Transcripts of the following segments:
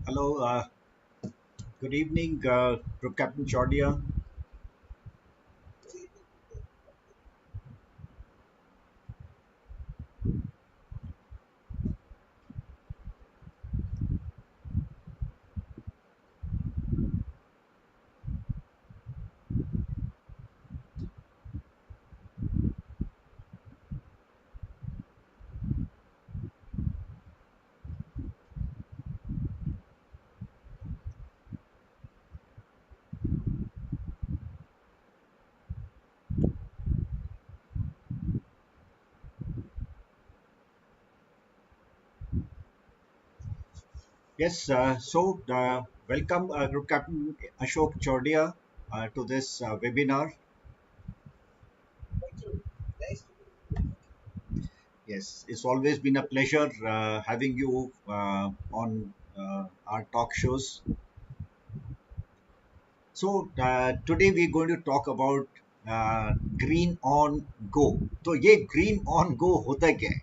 Hello, good evening, Group Captain Shaurya. Yes, welcome, Group Captain Ashok Chaudhya, to this webinar. Yes, it's always been a pleasure having you on our talk shows. Today we're going to talk about green on go. तो ये green on go होता क्या है?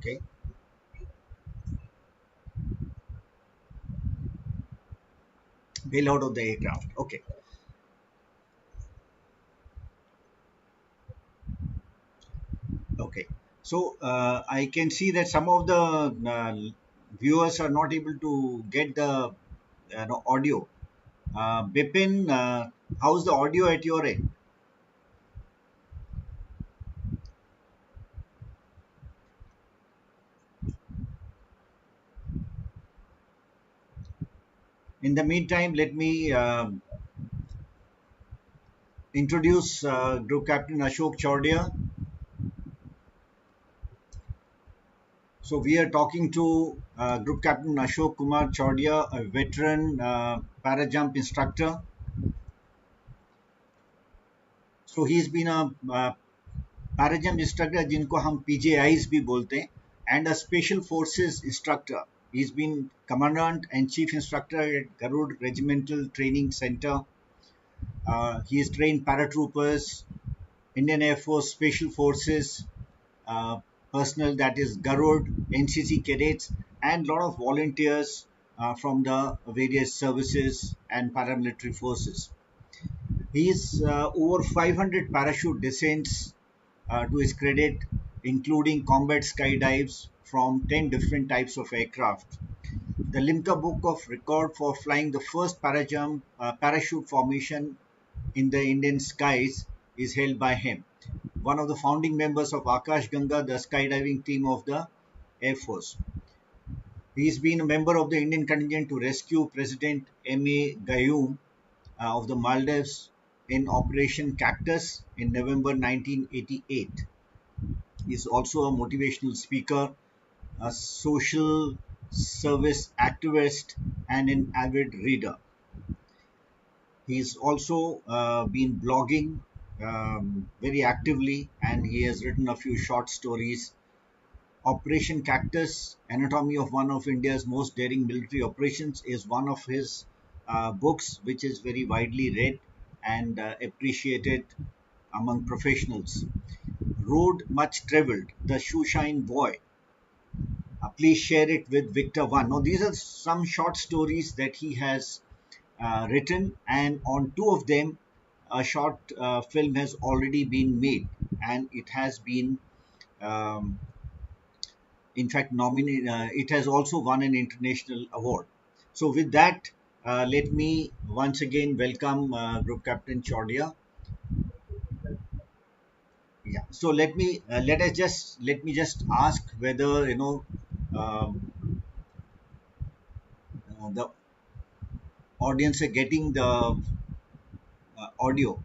Okay, bail out of the aircraft. Okay, okay. I can see that some of the viewers are not able to get the audio. Bipin, how's the audio at your end? In the meantime, let me introduce Group Captain Ashok Chaudhya. So we are talking to Group Captain Ashok Kumar Chaudhya, a veteran para jump instructor. So he's been a para jump instructor जिनको हम PJIs भी बोलते हैं, and a special forces instructor. He's been commandant and chief instructor at Garud Regimental Training Center. He has trained paratroopers, Indian Air Force Special Forces uh, personnel, that is Garud, NCC cadets, and a lot of volunteers from the various services and paramilitary forces. He's over 500 parachute descents to his credit, including combat skydives from 10 different types of aircraft. The Limca Book of Record for flying the first parachute formation in the Indian skies is held by him. One of the founding members of Akash Ganga, the skydiving team of the Air Force. He's been a member of the Indian contingent to rescue President M.A. Gayoom of the Maldives in Operation Cactus in November 1988. He's also a motivational speaker, a social service activist, and an avid reader. He's also been blogging very actively, and he has written a few short stories. Operation Cactus, Anatomy of One of India's Most Daring Military Operations, is one of his books, which is very widely read and appreciated among professionals. Road Much Traveled, The Shoeshine Boy. Please share it with Victor One. Now, these are some short stories that he has written, and on two of them, a short film has already been made, and it has been, um, in fact, nominated. It has also won an international award. So, with that, let me once again welcome Group Captain Chaudhya. Yeah. So let me just ask whether um, the audience are getting the audio.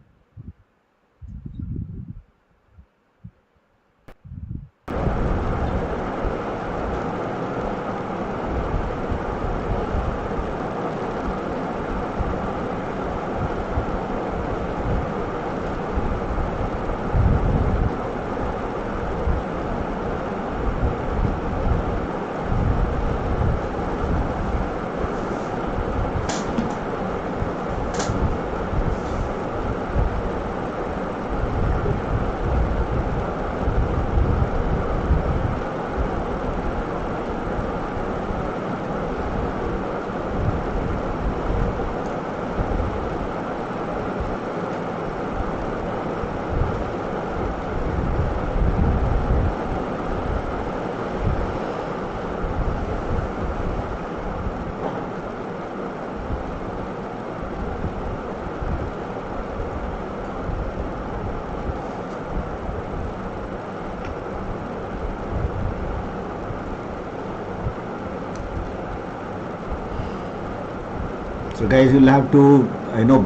So guys, you'll have to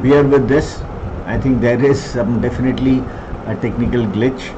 bear with this. I think there is some definitely a technical glitch.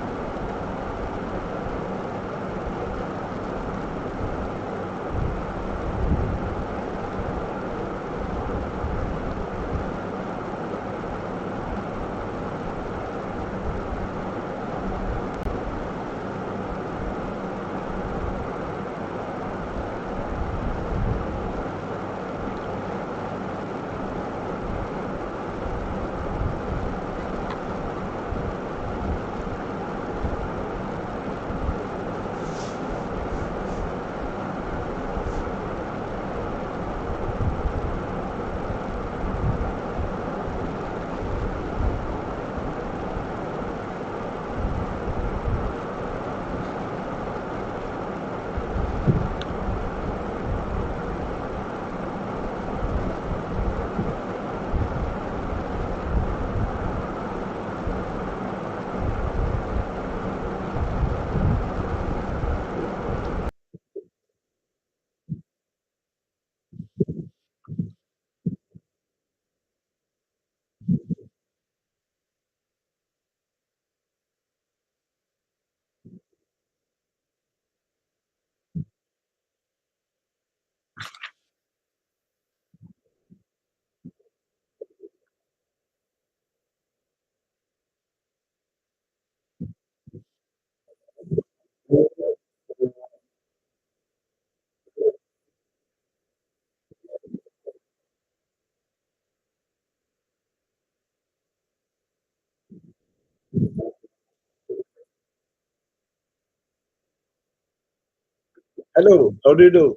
Hello, how do you do?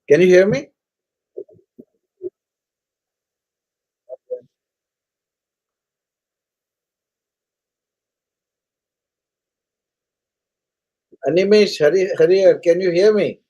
Can you hear me? Animesh Harrier, can you hear me?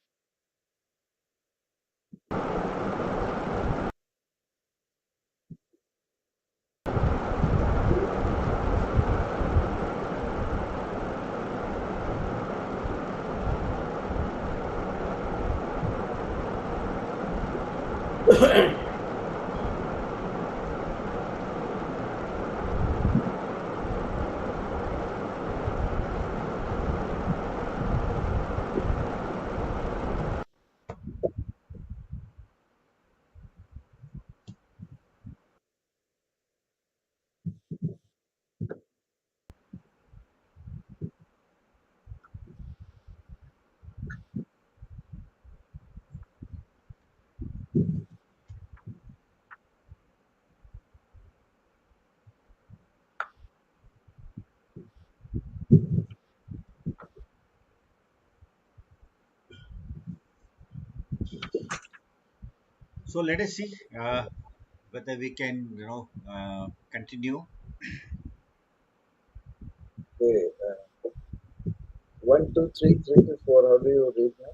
So let us see whether we can continue. Okay, 1, 2, 3, 3 to 4. How do you read now?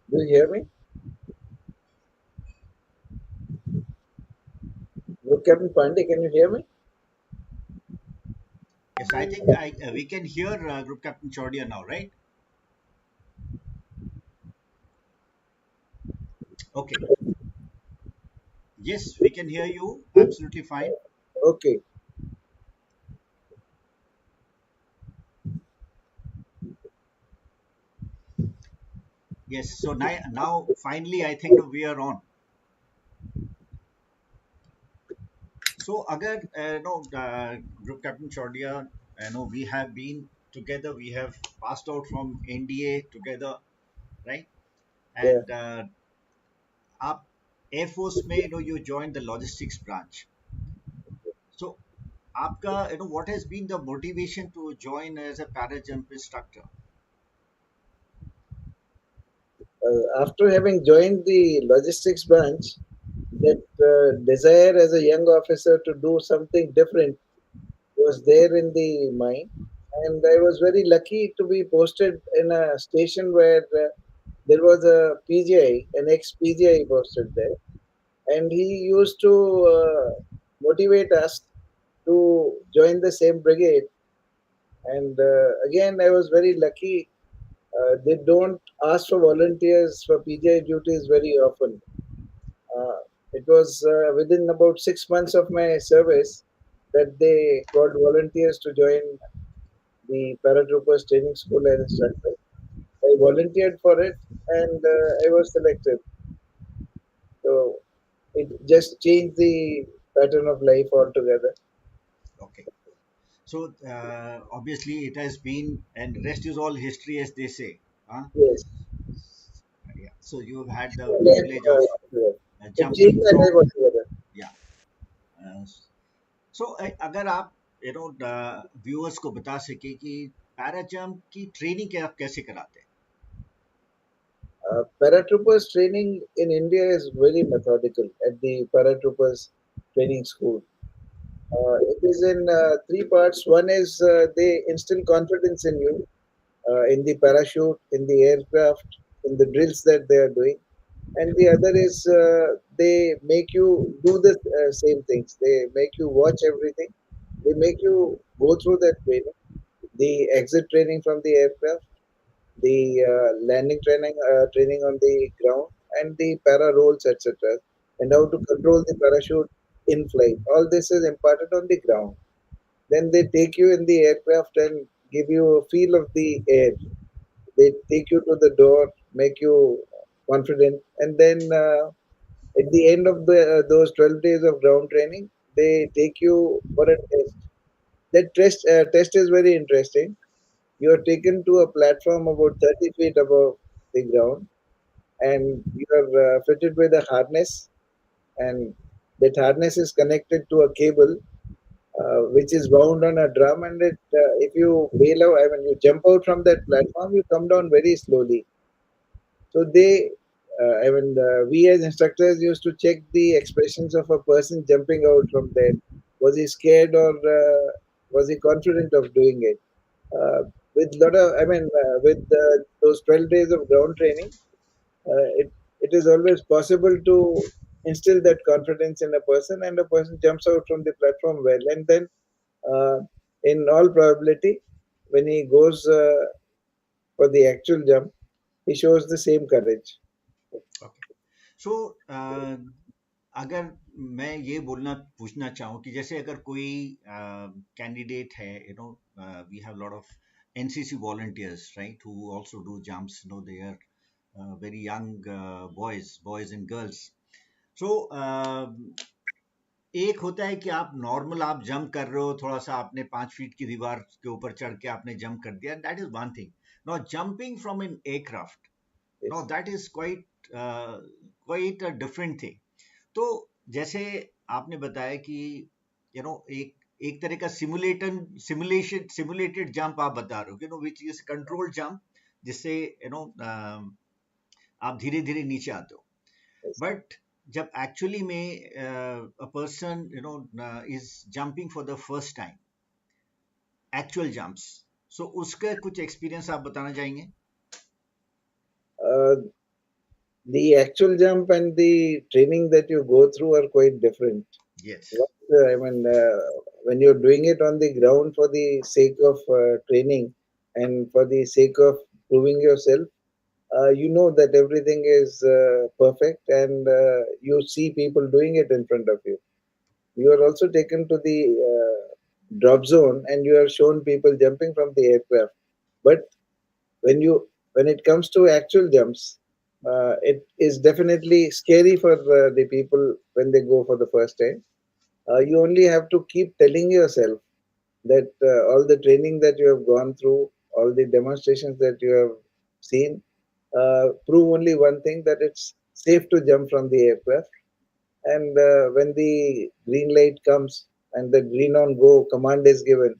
Do you hear me? Look, Captain Pandey, can you hear me? Yes, I think we can hear Group Captain Chaudhary now, right? Okay. Yes, we can hear you. Absolutely fine. Okay. Yes. So now finally, I think we are on. So agar no Group Captain Chaudhary, we have been together. We have passed out from NDA together, right? Yeah. And up Air Force में you joined the logistics branch. So आपका what has been the motivation to join as a para jump instructor? After having joined the logistics branch, that desire as a young officer to do something different was there in the mind. And I was very lucky to be posted in a station where there was a PGI, an ex PGI posted there. And he used to motivate us to join the same brigade. And again, I was very lucky they don't ask for volunteers for PGI duties very often. Uh, it was within about 6 months of my service that they got volunteers to join the Paratroopers training school as instructor. I volunteered for it and I was selected. So it just changed the pattern of life altogether. Okay. So obviously it has been, and rest is all history, as they say. Huh? Yes. Yeah. So you've had the Yes, privilege of yes. It changed jumping my life from, altogether. yeah. Uh, so अगर आप viewers को बता सके कि para jump की training आप कैसे कराते हैं? Paratroopers training in India is very methodical at the Paratroopers training school. It is in three parts. One is they instill confidence in you, in the parachute, in the aircraft, in the drills that they are doing. And the other is they make you do the same things. They make you watch everything. They make you go through that training, the exit training from the aircraft, the landing training on the ground, and the para rolls, etc., and how to control the parachute in flight. All this is imparted on the ground. Then they take you in the aircraft and give you a feel of the air. They take you to the door, make you confident, and then at the end of those 12 days of ground training, they take you for a test. That test is very interesting. You are taken to a platform about 30 feet above the ground, and you are fitted with a harness, and that harness is connected to a cable which is wound on a drum. And if you bail out, I mean, you jump out from that platform, you come down very slowly. So we as instructors used to check the expressions of a person jumping out from there. Was he scared or was he confident of doing it? With lot of, with those 12 days of ground training, it is always possible to instill that confidence in a person, and a person jumps out from the platform well. And then, uh, in all probability, when he goes for the actual jump, he shows the same courage. Okay. So अगर मैं ये बोलना पूछना चाहूँ कि जैसे अगर कोई कैंडिडेट है, we have lot of NCC volunteers, right, who also do jumps. They are very young boys and girls. So एक होता है कि आप नॉर्मल आप जंप कर रहे हो, थोड़ा सा आपने 5 फीट की दीवार के ऊपर चढ़ के आपने जंप कर दिया, that is one thing. Now jumping from an aircraft, now Yes. That is quite a different thing. तो जैसे आपने बताया कि एक एक तरह का सिमुलेटेड जंप आप बता रहे हो, विच इज कंट्रोल जंप, जिससे आप धीरे धीरे नीचे आते हो. Yes. बट जब एक्चुअली में a person is jumping for the first time, actual jumps, so उसका कुछ एक्सपीरियंस आप बताना चाहेंगे? Uh, the actual jump and the training that you go through are quite different. Yes. What, when you're doing it on the ground for the sake of training and for the sake of proving yourself, you know that everything is perfect, and you see people doing it in front of you. You are also taken to the drop zone and you are shown people jumping from the aircraft. But when it comes to actual jumps, it is definitely scary for the people when they go for the first time. You only have to keep telling yourself that all the training that you have gone through, all the demonstrations that you have seen, prove only one thing, that it's safe to jump from the aircraft. And when the green light comes and the green on go command is given,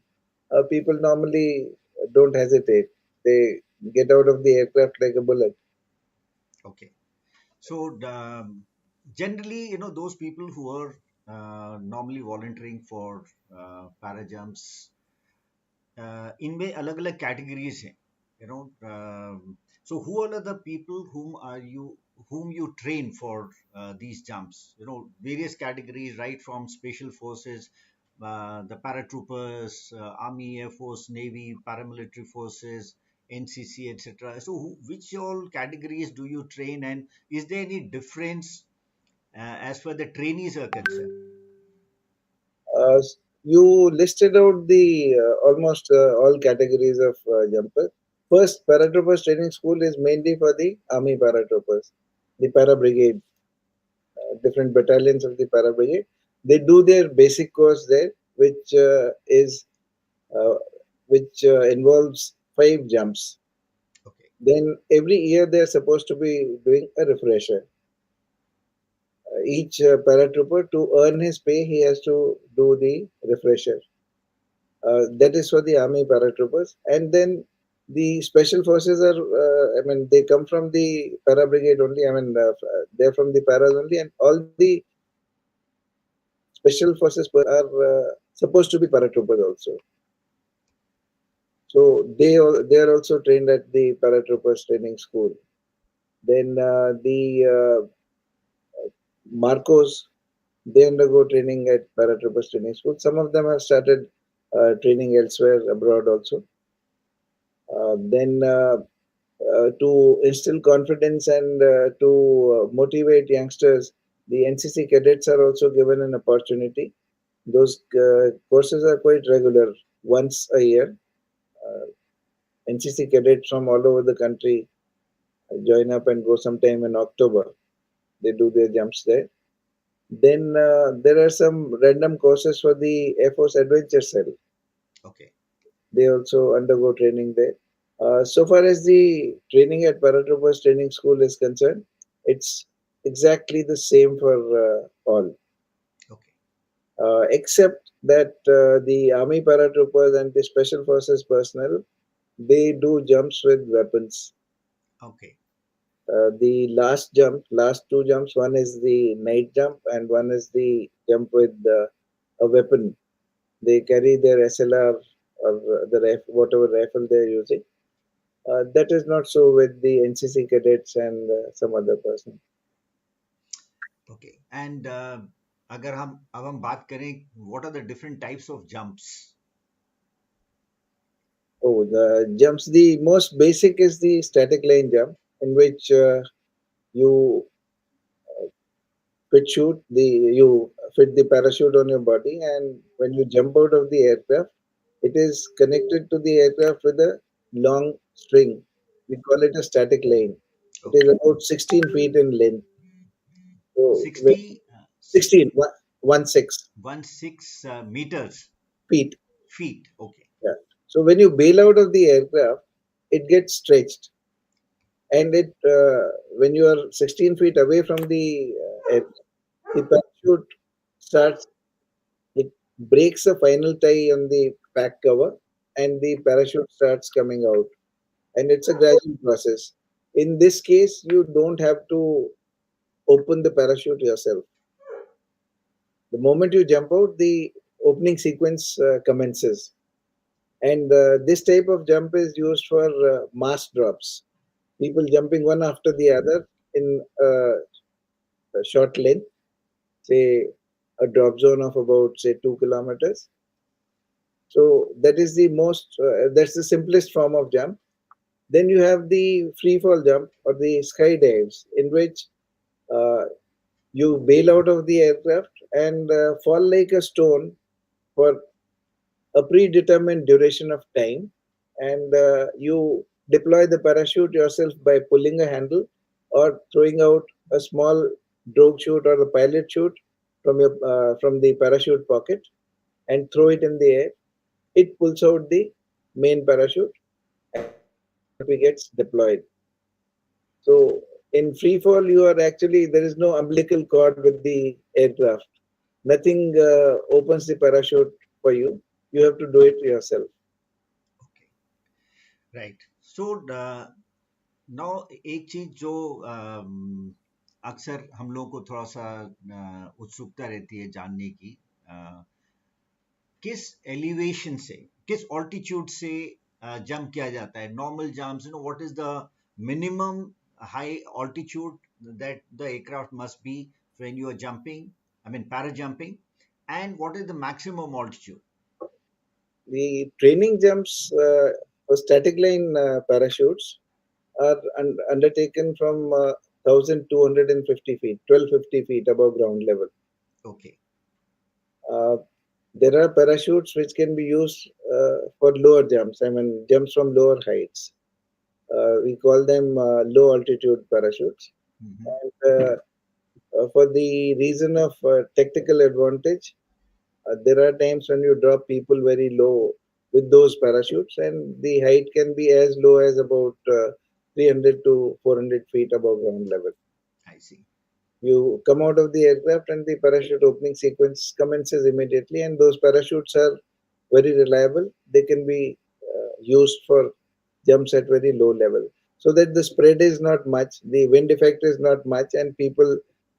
people normally don't hesitate. They get out of the aircraft like a bullet. Okay. So generally, those people who are normally volunteering for para jumps, इनमें अलग अलग categories हैं, you know so who are the people whom you train for these jumps? Various categories, right from special forces, the paratroopers, army, air force, navy, paramilitary forces, NCC, etc. So, which all categories do you train, and is there any difference as far the trainees are concerned? Uh, you listed out the almost all categories of jumper. First, Paratroopers Training School is mainly for the Army Paratroopers, the Para Brigade, different battalions of the Para Brigade. They do their basic course there, uh, which involves 5 jumps. Okay, Then every year they are supposed to be doing a refresher. Each paratrooper, to earn his pay, he has to do the refresher. That is for the army paratroopers. And then the special forces are, I mean, they come from the para brigade only. I mean, they're from the paras only, and all the special forces are supposed to be paratroopers also. So they are also trained at the paratroopers training school. Then the Marcos, they undergo training at paratroopers training school. Some of them have started training elsewhere abroad also. Then to instill confidence and to motivate youngsters, the NCC cadets are also given an opportunity. Those courses are quite regular, once a year. Uh, NCC cadets from all over the country join up and go sometime in October. They do their jumps there. Then there are some random courses for the Air Force Adventure Cell. okay, They also undergo training there. So far as the training at Paratroopers Training School is concerned, it's exactly the same for all, okay, except that the Army Paratroopers and the Special Forces personnel, they do jumps with weapons. okay, Last 2 jumps, one is the night jump and one is the jump with a weapon. They carry their SLR or whatever rifle they're using. That is not so with the NCC cadets and some other person. okay. And अगर हम अब हम बात करें, what are the different types of jumps? Oh, the jumps. The most basic is the static line jump, in which you you fit the parachute on your body, and when you jump out of the aircraft, it is connected to the aircraft with a long string. We call it a static line. It is Okay, about 16 feet in length. So 60, 16, 16 meters, feet. feet. Okay, Yeah. So when you bail out of the aircraft, it gets stretched, and it when you are 16 feet away from the parachute starts. It breaks the final tie on the pack cover, and the parachute starts coming out. And it's a gradual process. In this case, you don't have to open the parachute yourself. The moment you jump out, the opening sequence commences. And this type of jump is used for mass drops. People jumping one after the other in a short length, say a drop zone of about say 2 kilometers. So that's the simplest form of jump. Then you have the free fall jump or the skydives, in which uh, you bail out of the aircraft and fall like a stone for a predetermined duration of time, and you deploy the parachute yourself by pulling a handle or throwing out a small drogue chute or the pilot chute from the parachute pocket and throw it in the air. It pulls out the main parachute and the canopy gets deployed. So in free fall, you are actually there is no umbilical cord with the aircraft. Nothing opens the parachute for you. You have to do it yourself. okay, right. So now एक चीज जो अक्सर हम लोगों को थोड़ा सा उत्सुकता रहती है जानने की, किस एलिवेशन से, किस ऑल्टीट्यूड से जंप किया जाता है, normal jumps, what is the minimum high altitude that the aircraft must be when you are jumping, I mean para jumping, and what is the maximum altitude? The training jumps. So static line parachutes are undertaken from 1,250 feet, 1,250 feet above ground level. Okay. Uh, there are parachutes which can be used for lower jumps, I mean, jumps from lower heights. We call them low altitude parachutes. Hmm. And for the reason of tactical advantage, there are times when you drop people very low with those parachutes, and the height can be as low as about 300 to 400 feet above ground level. I see. You come out of the aircraft, and the parachute opening sequence commences immediately, and those parachutes are very reliable. They can be used for jumps at very low level, so that the spread is not much, the wind effect is not much, and people,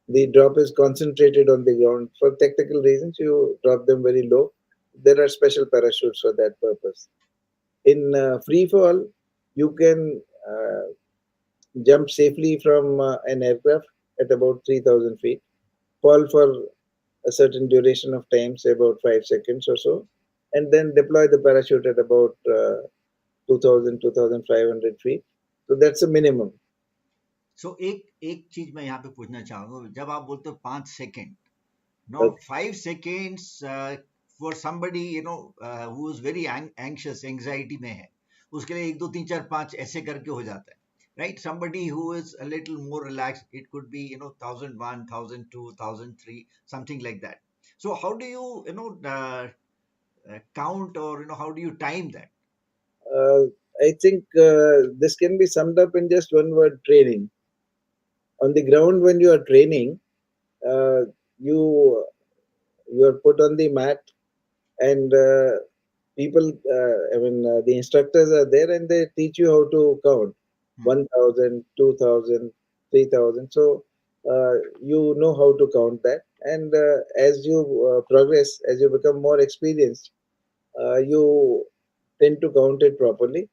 the drop is concentrated on the ground. For tactical reasons, you drop them very low. There are special parachutes for that purpose. In free fall, you can jump safely from an aircraft at about 3,000 feet, fall for a certain duration of time, say about 5 seconds or so, and then deploy the parachute at about 2000, 2500 feet. So that's a minimum. सो एक एक चीज मैं यहाँ पे पूछना चाहूंगा, जब आप बोलते हो 5 second, no Okay. 5 seconds for somebody who is very anxious, anxiety में है, उसके लिए एक दो तीन चार पांच ऐसे करके हो जाता है, right? Somebody who is a little more relaxed, it could be 1001, 1002, 1003, something like that. So how do you count, or how do you time that? Uh, I think this can be summed up in just one word: training. On the ground, when you are training, uh, you you are put on the mat, and people, the instructors are there, and they teach you how to count Hmm. 1,000, 2,000, 3,000. So you know how to count that, and as you progress, as you become more experienced, you tend to count it properly.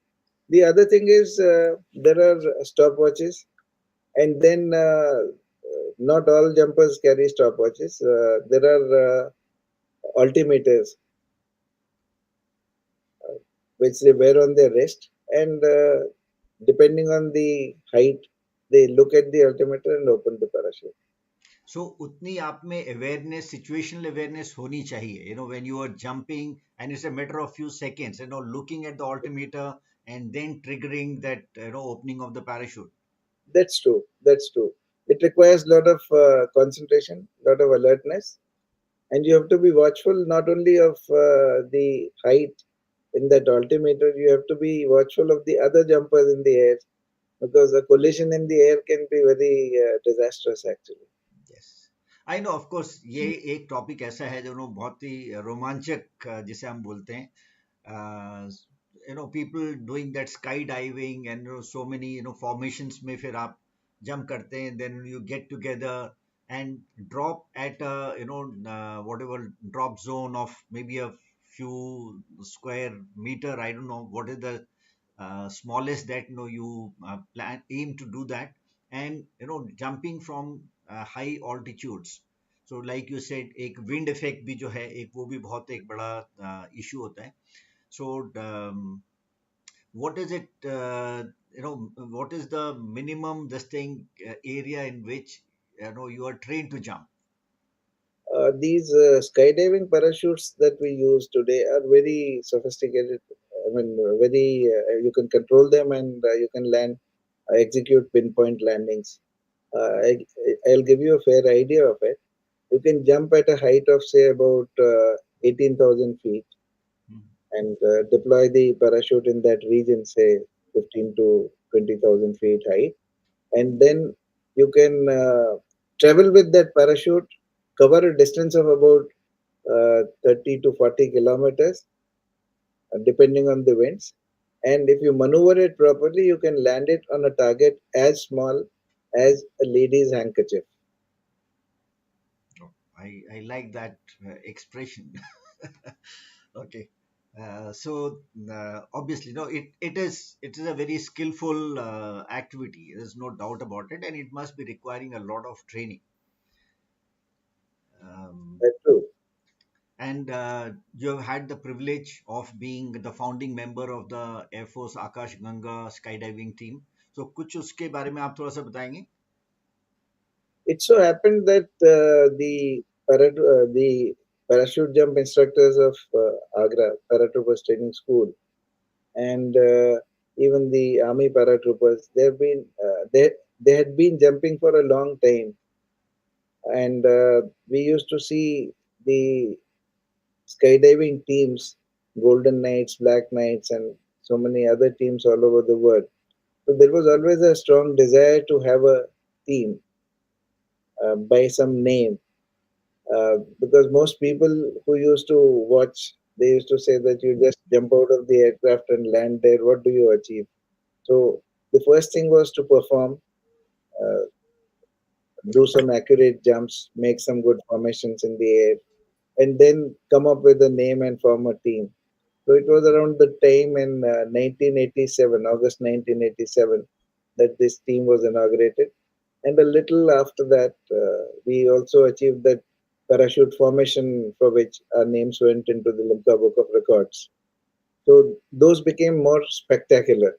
The other thing is there are stopwatches, and then not all jumpers carry stopwatches. There are altimeters which they wear on their wrist, and depending on the height, they look at the altimeter and open the parachute. सो उतनी आप में awareness, situational awareness होनी चाहिए, when you are jumping and it's a matter of few seconds, looking at the altimeter and then triggering that opening of the parachute. That's true. That's true. It requires a lot of concentration, a lot of alertness, and you have to be watchful not only of the height in that altimeter. You have to be watchful of the other jumpers in the air, because a collision in the air can be very disastrous actually. Yes, I know, of course ये एक topic ऐसा है जो बहुत ही रोमांचक, जिसे हम बोलते हैं, people doing that skydiving and so many formations में फिर आप jump करते हैं, then you get together and drop at a whatever drop zone of maybe a few square meter. I don't know what is the smallest that you plan aim to do that, and jumping from high altitudes. So like you said, एक wind effect भी जो है, एक वो भी बहुत एक बड़ा issue होता है. So what is it, what is the minimum this thing area in which you are trained to jump? These skydiving parachutes that we use today are very sophisticated. I mean, very you can control them, and you can land, execute pinpoint landings. I'll give you a fair idea of it. You can jump at a height of say about 18,000 feet, Hmm. and deploy the parachute in that region, say 15 to 20,000 feet height, and then you can travel with that parachute, cover a distance of about 30 to 40 kilometers, depending on the winds. And if you maneuver it properly, you can land it on a target as small as a lady's handkerchief. Oh, I like that expression. Okay. Obviously, no, it is a very skillful activity. There's no doubt about it, and it must be requiring a lot of training. Um, That's true. And you have had the privilege of being the founding member of the Air Force Akash Ganga skydiving team. So कुछ उसके बारे में आप थोड़ा सा बताएंगे? It so happened that the parachute jump instructors of Agra Paratroopers Training School and even the Army Paratroopers, they had been jumping for a long time, and we used to see the skydiving teams, Golden Knights, Black Knights, and so many other teams all over the world. So there was always a strong desire to have a team by some name, because most people who used to watch, they used to say that you just jump out of the aircraft and land there. What do you achieve? So the first thing was to perform, uh, do some accurate jumps, make some good formations in the air, and then come up with a name and form a team. So it was around the time in 1987, August 1987, that this team was inaugurated. And a little after that, we also achieved that parachute formation for which our names went into the Limca Book of Records. So those became more spectacular.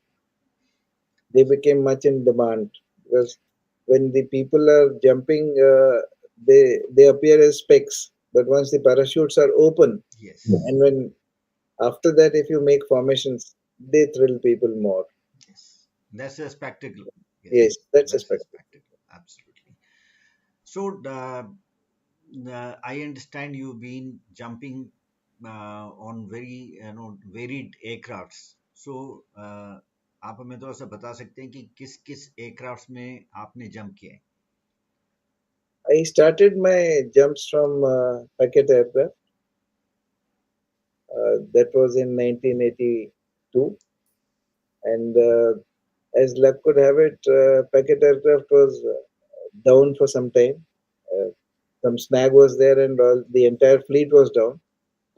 They became much in demand because when the people are jumping, they appear as specks. But once the parachutes are open, Yes. and when after that, if you make formations, they thrill people more. Yes, that's a spectacle. Yes, Yes, that's a that's a spectacle. spectacle. Absolutely. So I understand you've been jumping on very varied aircrafts. So आप हमें थोड़ा सा बता सकते हैं कि किस किस एयरक्राफ्ट्स में आपने जंप किए हैं? I started my jumps from packet aircraft. That was in 1982, and as luck could have it, packet aircraft was down for some time. Uh, some snag was there, and all the entire fleet was down.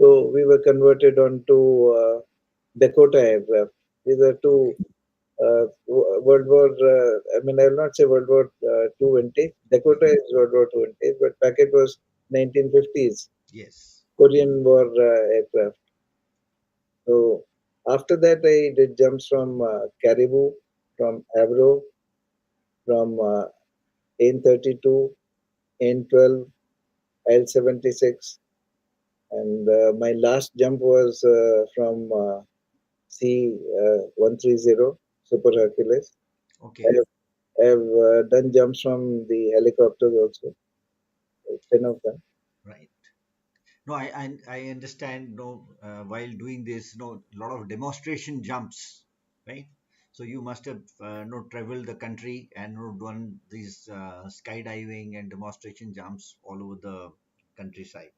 So we were converted onto Dakota aircraft. These are two Okay. World War. I mean, I will not say World War Two vintage. Dakota is World War Two vintage, but packet was 1950s Yes. Korean War aircraft. So after that, I did jumps from Caribou, from Avro, from N32, N12, L76, and my last jump was from C 130 Super Hercules. I Okay. have, I have done jumps from the helicopters also, 10 of them. Right. No, I understand. No, while doing this, no, a lot of demonstration jumps, right? So you must have no traveled the country and no, done these skydiving and demonstration jumps all over the countryside.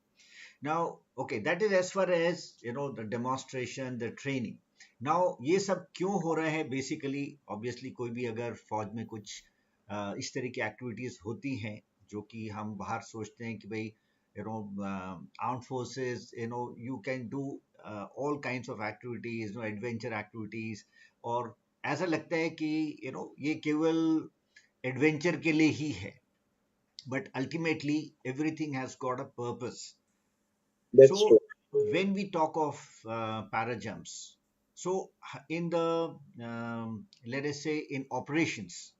Now, okay, that is as far as the demonstration, the training. Now, ये सब क्यों हो रहा है? Basically, obviously, कोई भी अगर फौज में कुछ इस तरह की एक्टिविटीज होती हैं जो कि हम बाहर सोचते हैं कि भाई armed forces, you can do all kinds of activities, adventure activities, और ऐसा लगता है कि ये केवल एडवेंचर के लिए ही है. But ultimately, everything has got a purpose. That's true. So when we talk of para jumps, so in the let us say in operations,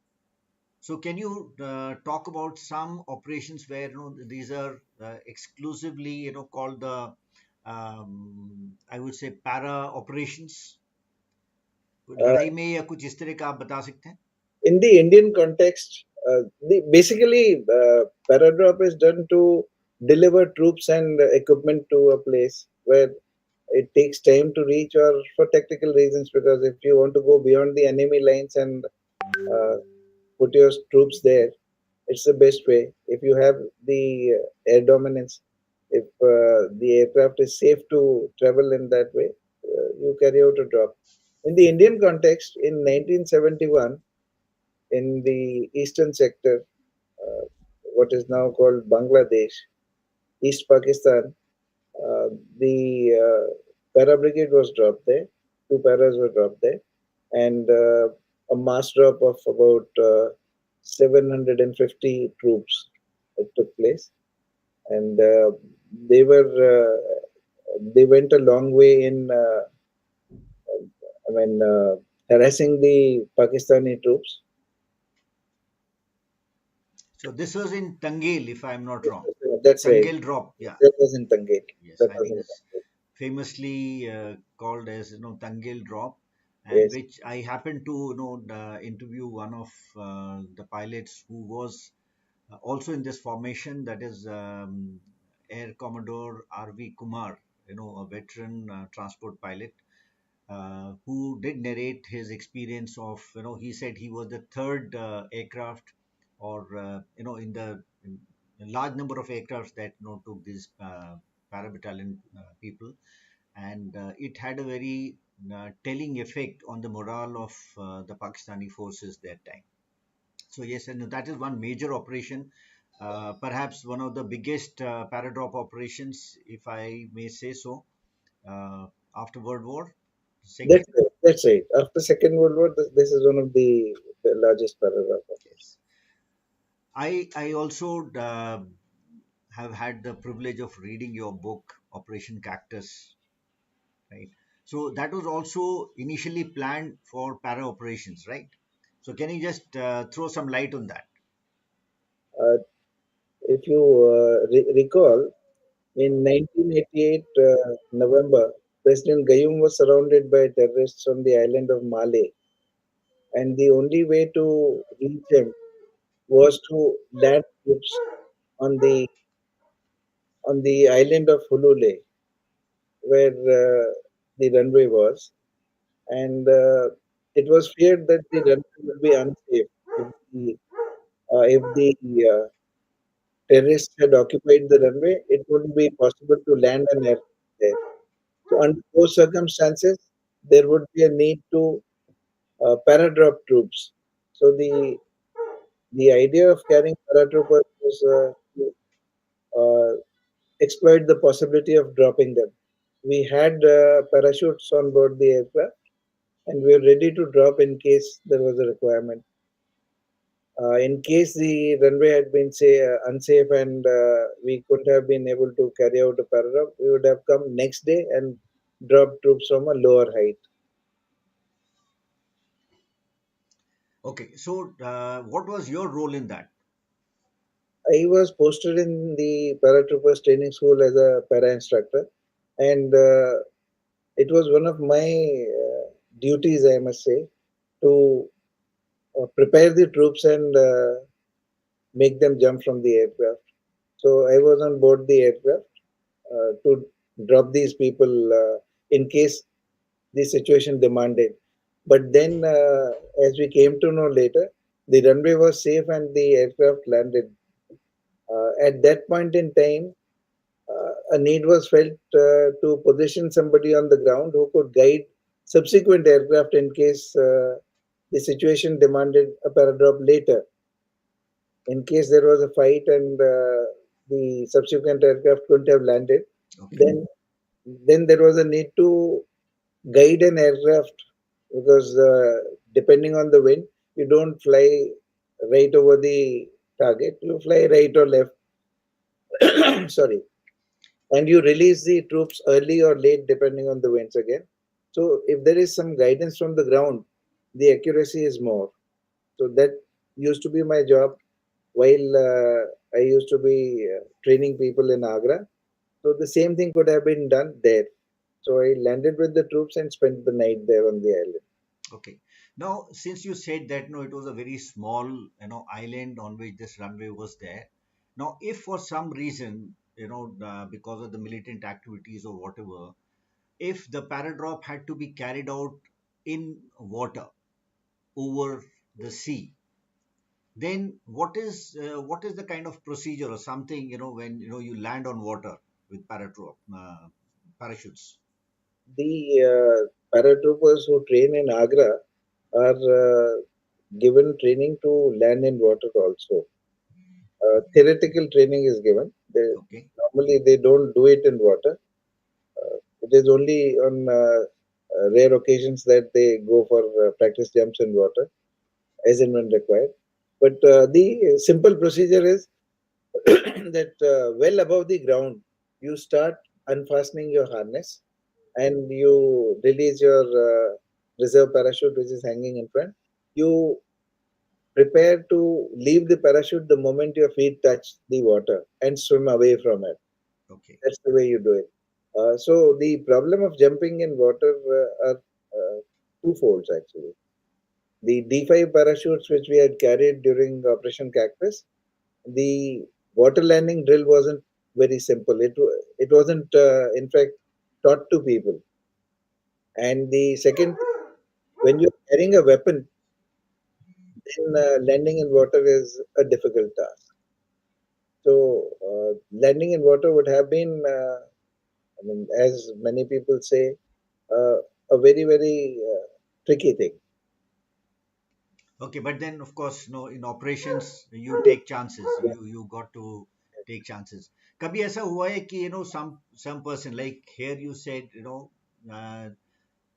so can you talk about some operations where these are exclusively called the I would say para operations, Uh, लड़ाई में या कुछ इस तरह का आप बता सकते हैं? in the Indian context, basically, Paradrop is done to deliver troops and equipment to a place where it takes time to reach, or for tactical reasons, because if you want to go beyond the enemy lines and uh, put your troops there, it's the best way. If you have the air dominance, if the aircraft is safe to travel in that way, you carry out a drop. In the Indian context, in 1971, in the eastern sector, uh, what is now called Bangladesh, East Pakistan, uh, the para brigade was dropped there. Two paras were dropped there, and a mass drop of about 750 troops took place. And they were they went a long way in I mean harassing the Pakistani troops. So this was in Tangail, if I'm not wrong. That's right. Tangail drop, yeah. That was in Tangail. Yes, That I was think in it's Tangail. famously called as Tangail drop, and Yes. which I happened to interview one of the pilots who was also in this formation. That is Air Commodore R.V. Kumar, a veteran transport pilot who did narrate his experience of, he said he was the third aircraft or, in the in a large number of aircrafts that, took these para-battalion people. And it had a very telling effect on the morale of the Pakistani forces that time. So yes, and that is one major operation, perhaps one of the biggest paradrop operations, if I may say so, uh, after World War That's Second. right. That's right. After Second World War, this is one of the largest paragraph operations. Yes, I also have had the privilege of reading your book, Operation Cactus, right? So that was also initially planned for para operations, right? So can you just throw some light on that? Uh, if you recall, in 1988 November, President Gayoom was surrounded by terrorists on the island of Malé, and the only way to reach him was to land troops on the island of Hulule, where the runway was, and it was feared that the runway would be unsafe if the uh, terrorists had occupied the runway. It wouldn't be possible to land an aircraft there. So under those circumstances, there would be a need to paradrop troops. So the idea of carrying paratroopers was to uh, exploit the possibility of dropping them. We had parachutes on board the aircraft, and we were ready to drop in case there was a requirement. In case the runway had been say unsafe and we couldn't have been able to carry out a paradrop, we would have come next day and dropped troops from a lower height. Okay, so what was your role in that? I was posted in the paratroopers training school as a para instructor, and it was one of my duties, I must say, to prepare the troops and make them jump from the aircraft. So I was on board the aircraft to drop these people in case the situation demanded. But then, as we came to know later, the runway was safe and the aircraft landed. At that point in time, a need was felt to position somebody on the ground who could guide subsequent aircraft in case the situation demanded a paradrop later. In case there was a fight and the subsequent aircraft couldn't have landed, Okay, then there was a need to guide an aircraft because depending on the wind, you don't fly right over the target, you fly right or left. Sorry, and you release the troops early or late depending on the winds again. So if there is some guidance from the ground, the accuracy is more. So that used to be my job while I used to be training people in Agra. So the same thing could have been done there. So I landed with the troops and spent the night there on the island. okay. Now, since you said that it was a very small island on which this runway was there. Now, if for some reason because of the militant activities or whatever, if the paradrop had to be carried out in water over the sea, then what is the kind of procedure or something when you land on water with parachutes? The paratroopers who train in Agra are given training to land in water also. Theoretical training is given. Okay, Normally, they don't do it in water. It is only on rare occasions that they go for practice jumps in water, as and when required. But the simple procedure is that well above the ground. you start unfastening your harness and you release your reserve parachute, which is hanging in front. You prepare to leave the parachute the moment your feet touch the water and swim away from it. Okay. That's the way you do it. So the problem of jumping in water are twofold actually. The D5 parachutes which we had carried during Operation Cactus, the water landing drill wasn't very simple. It wasn't in fact taught to people. And the second, when you're carrying a weapon, then landing in water is a difficult task. So landing in water would have been, I mean, as many people say, a very very tricky thing. Okay, but then of course, no, in operations you take chances. Yeah. You got to take chances. कभी ऐसा हुआ है कि some person like here you said uh,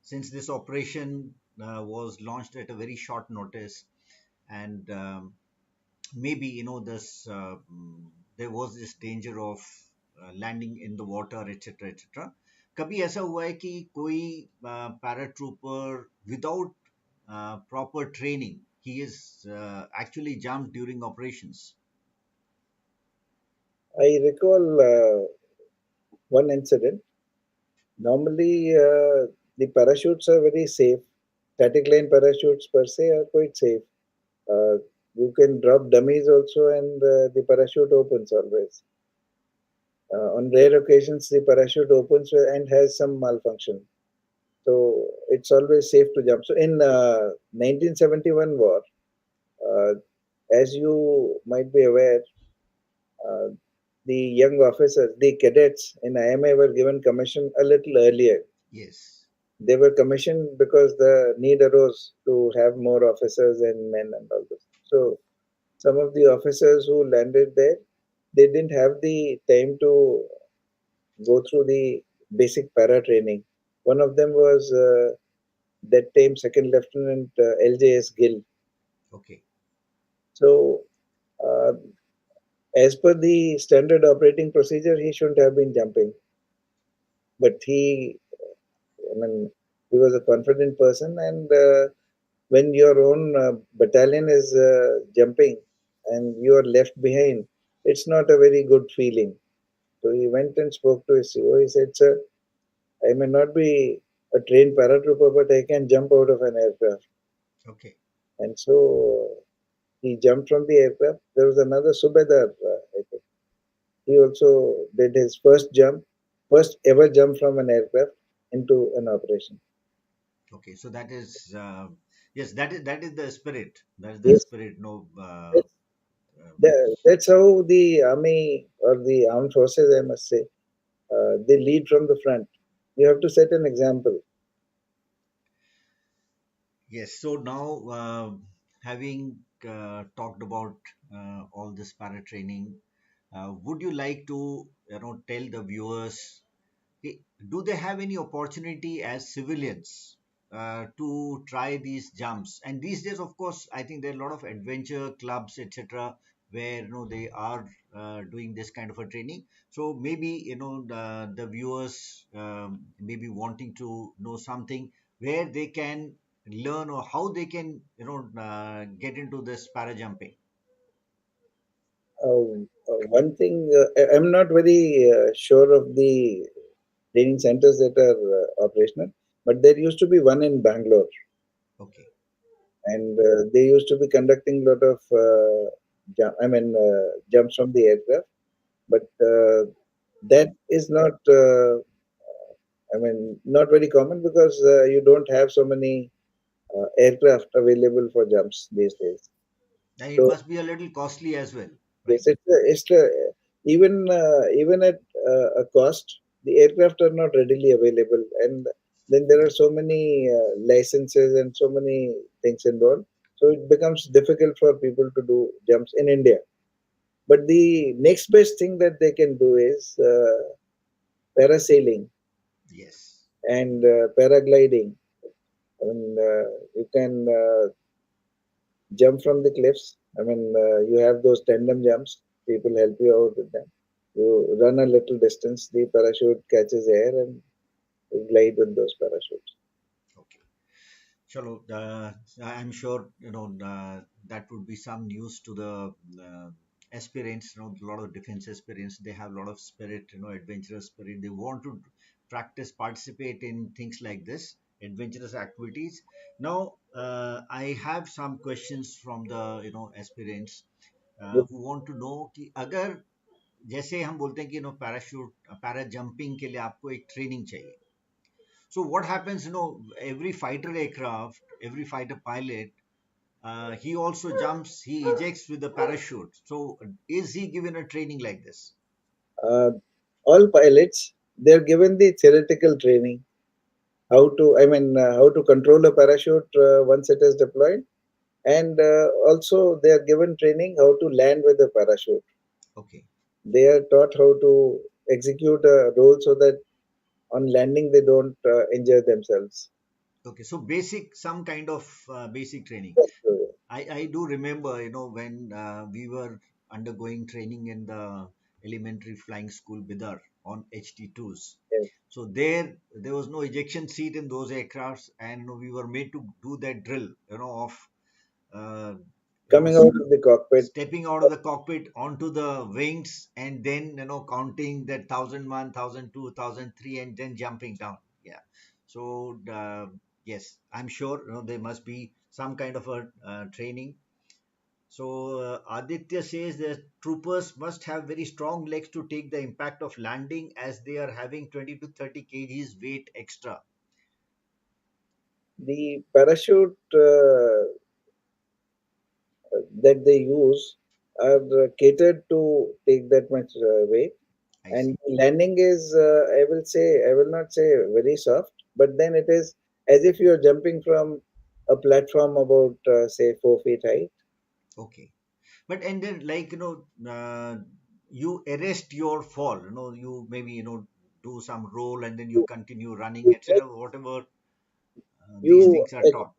since this operation was launched at a very short notice and maybe this there was this danger of landing in the water etc etc कभी ऐसा हुआ है कि कोई paratrooper without proper training he is actually jumped during operations. I recall one incident. Normally, the parachutes are very safe. Static line parachutes per se are quite safe. Uh, you can drop dummies also, and the parachute opens always. On rare occasions, the parachute opens and has some malfunction. So it's always safe to jump. So in 1971 war, uh, as you might be aware, uh, the young officers, the cadets in IMA were given commission a little earlier. Yes. They were commissioned because the need arose to have more officers and men and all this. So some of the officers who landed there, they didn't have the time to go through the basic para training. One of them was that time Second Lieutenant LJS Gill. Okay. So uh, as per the standard operating procedure, he shouldn't have been jumping, but I mean, he was a confident person, and when your own battalion is jumping and you are left behind, it's not a very good feeling. So he went and spoke to his CEO. He said, "Sir, I may not be a trained paratrooper, but I can jump out of an aircraft." Okay. And so he jumped from the aircraft. There was another Subedar, I think. He also did his first ever jump from an aircraft into an operation. Okay, so that is yes, that is the spirit. That is the Yes, spirit. No, that's, uh, that's how the army or the armed forces, I must say, they lead from the front. You have to set an example. yes. So now, having talked about all this para training, would you like to tell the viewers, do they have any opportunity as civilians to try these jumps? And these days, of course, I think there are a lot of adventure clubs, etc., where they are doing this kind of a training. So maybe the viewers maybe wanting to know something where they can learn or how they can get into this para jumping. One thing, I'm not very sure of the training centers that are operational, but there used to be one in Bangalore, Okay. and they used to be conducting a lot of jumps from the aircraft, but that is not, not very common because you don't have so many aircraft available for jumps these days. And it So must be a little costly as well, yes, right? even at a cost, the aircraft are not readily available, and then there are so many licenses and so many things involved. So it becomes difficult for people to do jumps in India. But the next best thing that they can do is parasailing Yes. and paragliding. And you can jump from the cliffs. You have those tandem jumps. People help you out with them. You run a little distance, the parachute catches air, and you glide with those parachutes. Okay. Chalo, I'm sure that would be some news to the aspirants. A lot of defense aspirants, they have a lot of spirit, adventurous spirit. They want to practice, participate in things like this, adventurous activities. Now, I have some questions from the aspirants who want to know कि अगर जैसे हम बोलते हैं कि parachute para jumping के लिए आपको एक ट्रेनिंग चाहिए. So what happens, every fighter aircraft, every fighter pilot, he also jumps, he ejects with the parachute. So is he given a training like this? Uh, all pilots, they're given the theoretical training how to control a parachute once it is deployed, and also they are given training how to land with the parachute. Okay. They are taught how to execute a role so that on landing they don't injure themselves. Okay. So basic, some kind of basic training. So, I do remember, when we were undergoing training in the elementary flying school Bidar on HT2s. yes. So there was no ejection seat in those aircrafts, and we were made to do that drill, of uh, you know Coming out of the cockpit, stepping out of the cockpit onto the wings, and then counting that 1001, 1002, 1003, and then jumping down. Yeah. So yes, I'm sure there must be some kind of a training. So Aditya says that troopers must have very strong legs to take the impact of landing, as they are having 20 to 30 kgs weight extra. the parachute that they use are catered to take that much weight. I And see. landing is, I will not say very soft, but then it is as if you're jumping from a platform about, say, 4 feet high. Okay. But and then, like, you arrest your fall, you maybe do some roll, and then you continue running, You, etc., whatever these you, things are taught.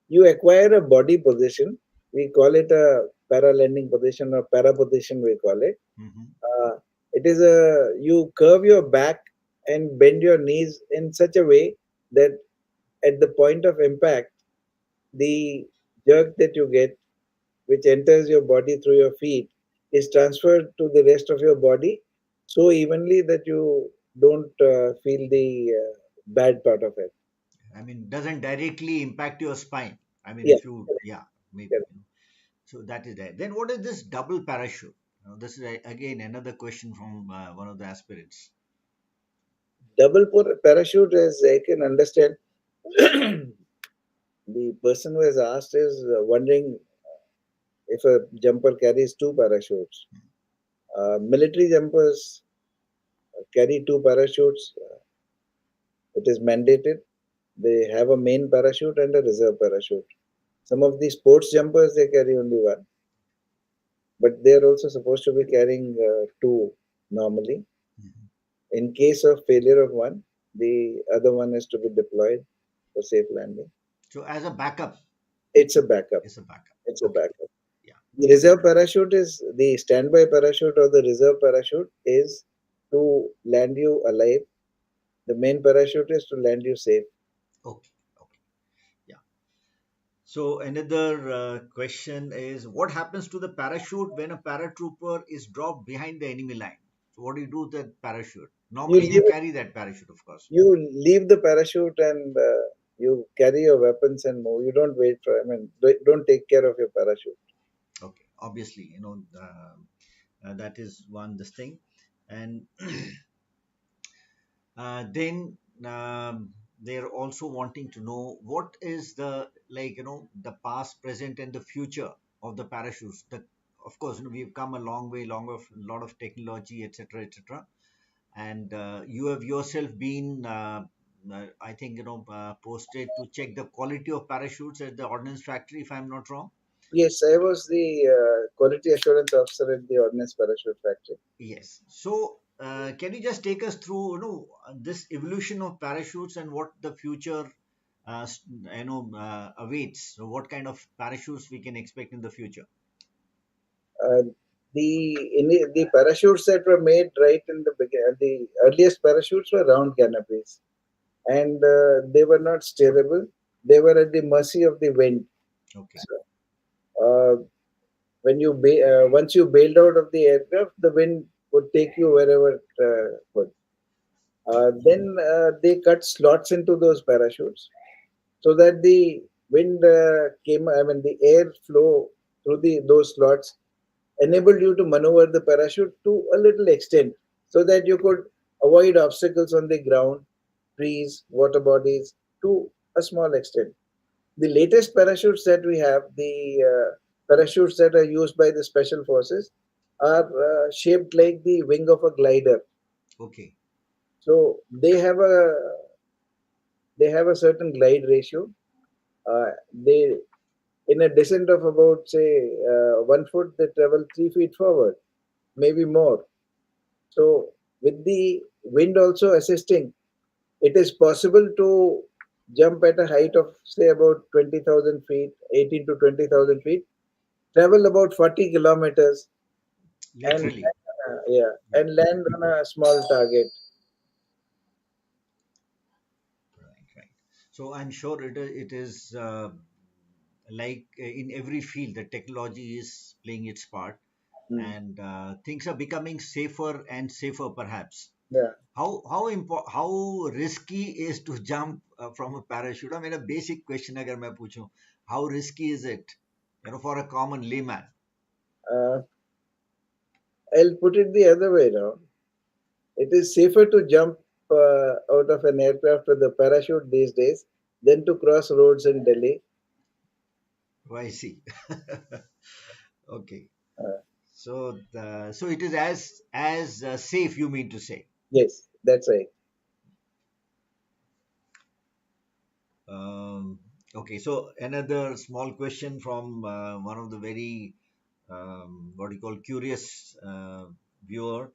you acquire a body position. We call it a para landing position or para position, we call it. Hmm. It is you curve your back and bend your knees in such a way that at the point of impact, the jerk that you get, which enters your body through your feet, is transferred to the rest of your body so evenly that you don't feel the bad part of it. I mean, doesn't directly impact your spine. I mean, Yeah, if you, yeah, maybe. correct. So that is there. Then what is this double parachute? This is again another question from one of the aspirants. Double parachute, as I can understand, the person who has asked is wondering if a jumper carries two parachutes. Military jumpers carry two parachutes. It is mandated. They have a main parachute and a reserve parachute. Some of the sports jumpers they carry only one, but they are also supposed to be carrying two normally. Mhm. In case of failure of one, the other one is to be deployed for safe landing. So as a backup, It's a backup. it's a backup. It's a Okay. backup. Yeah. The reserve parachute is the standby parachute or the reserve parachute is to land you alive. The main parachute is to land you safe. Okay. Okay. Yeah. So another question is, what happens to the parachute when a paratrooper is dropped behind the enemy line? So what do you do with that parachute? You Normally you leave it, carry that parachute, of course. you leave the parachute and you carry your weapons and move. You don't wait for. I mean, don't take care of your parachute. Okay, obviously, that is one this thing, and then they're also wanting to know what is the, like, the past, present, and the future of the parachutes. Of course, we've come a long way, lot of technology, etc., etc., and you have yourself been I think posted to check the quality of parachutes at the ordnance factory, if I'm not wrong. Yes, I was the quality assurance officer at the Ordnance Parachute Factory. Yes. So can you just take us through this evolution of parachutes and what the future awaits? So what kind of parachutes we can expect in the future? the parachutes that were made right in the beginning, the earliest parachutes were round canopies, and they were not steerable. They were at the mercy of the wind. Okay. So, once you bailed out of the aircraft, the wind would take you wherever it would. Then they cut slots into those parachutes so that the wind came. I mean, the air flow through the those slots enabled you to maneuver the parachute to a little extent, so that you could avoid obstacles on the ground, trees, water bodies to a small extent. The latest parachutes that we have, the parachutes that are used by the special forces, are shaped like the wing of a glider. Okay. So they have a certain glide ratio. They in a descent of about say 1 foot, they travel 3 feet forward, maybe more. So with the wind also assisting, it is possible to jump at a height of say about 20,000 feet, 18 to 20,000 feet, travel about 40 kilometers, and Literally. yeah, Yeah. and land on a small target. Right. Right. So I'm sure it is like in every field, the technology is playing its part, Hmm. and things are becoming safer and safer, perhaps. Yeah. How risky is to jump from a parachute? I mean, a basic question अगर मैं पूछूं, how risky is it, for a common layman? Uh, I'll put it the other way around. It is safer to jump out of an aircraft with a parachute these days than to cross roads in Delhi. Oh, I see. Okay. Uh, So it is as safe, you mean to say? yes, that's right. Um, okay. So another small question from one of the very what do you call curious viewer.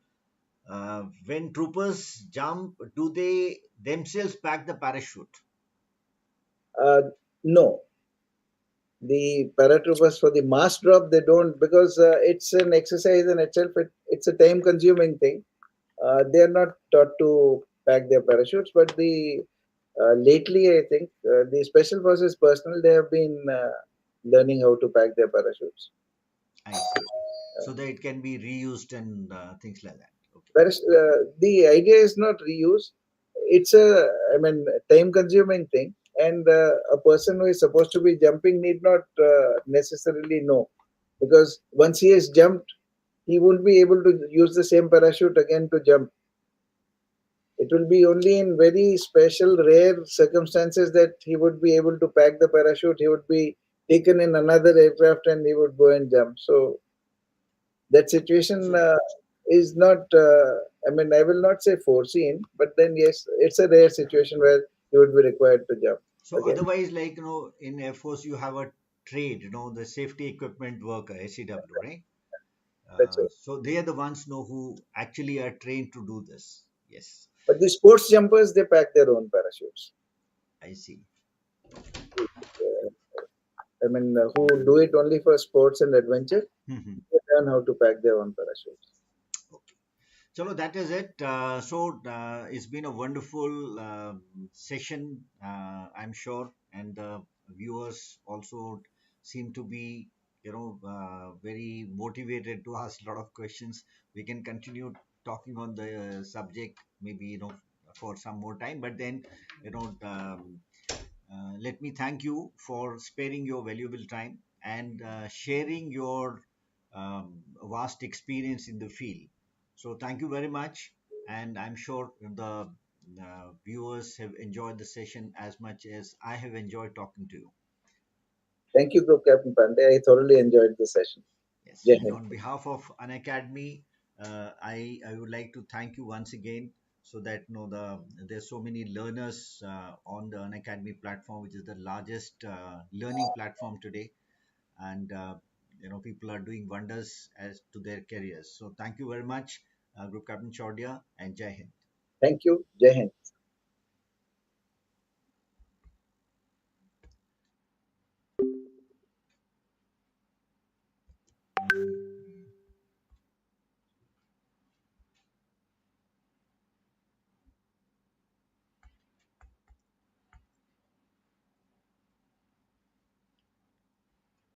When troopers jump, do they themselves pack the parachute? No, the paratroopers for the mass drop they don't, because it's an exercise in itself. It's a time consuming thing. They are not taught to pack their parachutes, but the lately I think the special forces personnel they have been learning how to pack their parachutes. I see. So that it can be reused and things like that. Okay. Whereas the idea is not reuse. It's a, I mean, time consuming thing, and a person who is supposed to be jumping need not necessarily know, because once he has jumped, he won't be able to use the same parachute again to jump. It will be only in very special, rare circumstances that he would be able to pack the parachute. He would be taken in another aircraft and he would go and jump. So that situation So is not, I mean, I will not say foreseen, but then yes, it's a rare situation where you would be required to jump so again. otherwise, like in Air Force, you have a trade, the safety equipment worker, SEW, right? That's it. So they are the ones who actually are trained to do this. Yes, But the sports jumpers, they pack their own parachutes. I see. I mean, who do it only for sports and adventure, Mhm. they learn how to pack their own parachutes. Okay. Chalo, that is it. So it's been a wonderful session, I'm sure, and the viewers also seem to be, very motivated to ask a lot of questions. We can continue talking on the subject, maybe for some more time, but then, let me thank you for sparing your valuable time and sharing your vast experience in the field. So, thank you very much. And I'm sure the viewers have enjoyed the session as much as I have enjoyed talking to you. Thank you, Group Captain Pandey. I thoroughly enjoyed the session. Yes, Jai and Hind. on behalf of Unacademy, I would like to thank you once again. So that there's so many learners on the Unacademy platform, which is the largest learning platform today, and people are doing wonders as to their careers. So thank you very much, Group Captain Chaudhya, and Jai Hind. Thank you. Jai Hind.